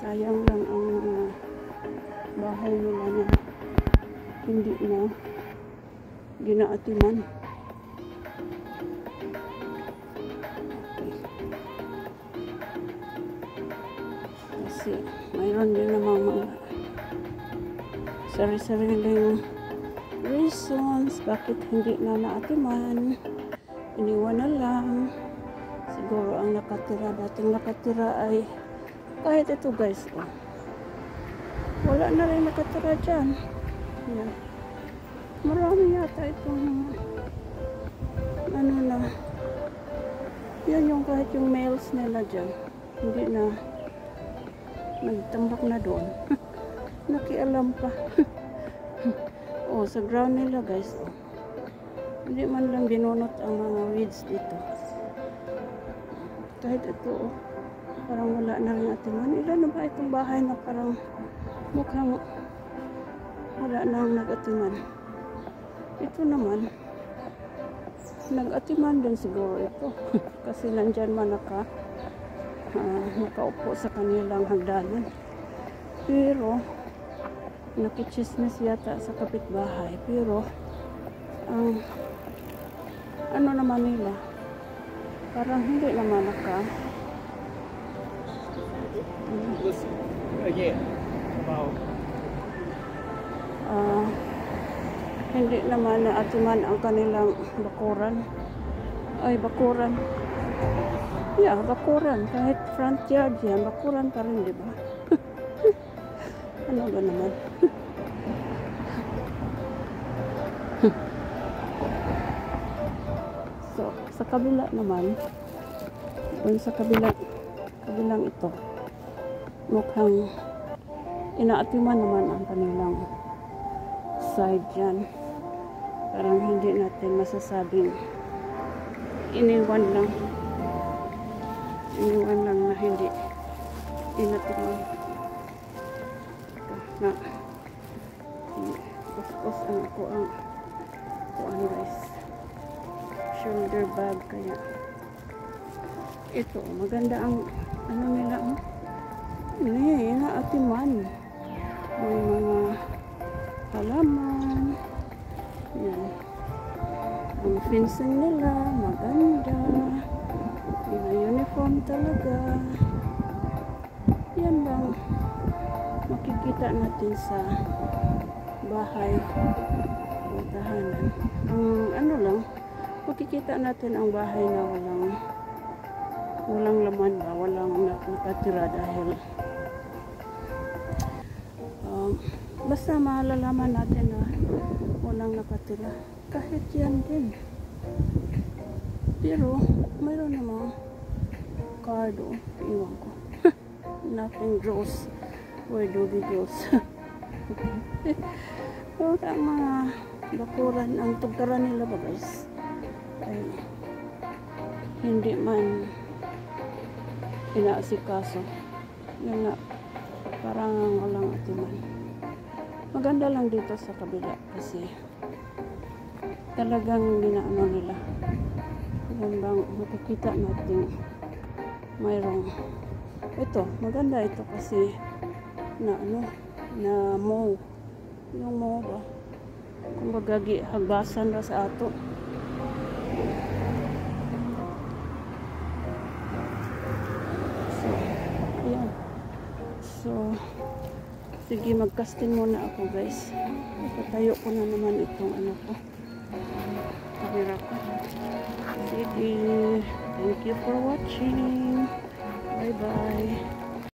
sayang lang ang mga bahay nila na hindi na ginaatiman. Okay. Kasi mayroon din namang mga sari-sariling reasons bakit hindi na naatiman. Iniwan na lang. Siguro ang dating nakatira ay kahit ito guys, oh, wala na rin nakatira dyan. Yan. Marami yata itong ano na, yan yung kahit yung males nila dyan hindi na nagtambak na doon. Nakialam pa. Oh, sa ground nila guys, oh, hindi man lang binunot ang mga weeds dito. Kahit ito, oh, parang wala na rin atiman. Ilan na ba itong bahay na parang mukhang wala nang nag-atiman? Ito naman, nag-atiman din siguro ito. Kasi nandyan man nakaupo sa kanilang hagdanan. Pero, nakichismis yata sa kapitbahay. Pero, ang ano naman nila, parang hindi naman hindi naman naatiman ang kanilang bakuran. Ay, bakuran. Yeah, bakuran. Kahit front yard yan, bakuran pa rin, di ba? Ano ba naman? So, sa kabila naman, dun sa kabilang ito, mukhang inaatiman naman ang kanilang side dyan. Parang hindi natin masasabing iniwan lang na hindi inatiman. Na kuskus ang ako ang kuan guys, shoulder bag, kaya ito maganda ang ano nila, naatiman may mga halaman. Yan, ang fencing nila maganda, mga uniform talaga. Yan lang makikita natin sa bahay o tahanan. Ang ano lang, makikita natin ang bahay na walang laman ba, walang nakatira dahil basta malalaman natin na walang nakatira. Kahit yan din. Pero mayroon namang card, iwan ko. Nothing grows where doggy goes. So, ang mga bakuran, ang tugtaran nila ba guys, ay hindi man inaasikaso. Yan nga, parang walang atiman. Maganda lang dito sa kabila kasi talagang ginaano nila. Yan bang makikita natin mayroong ito, maganda ito kasi na mow. Yung mow ba? Kung bagagi hagbasan ra sa ato. So, ayan. So, sige, mag-casting muna ako guys. Ipatayo ko na naman itong ano ko. Camera ko. Sige. Thank you for watching. Bye bye.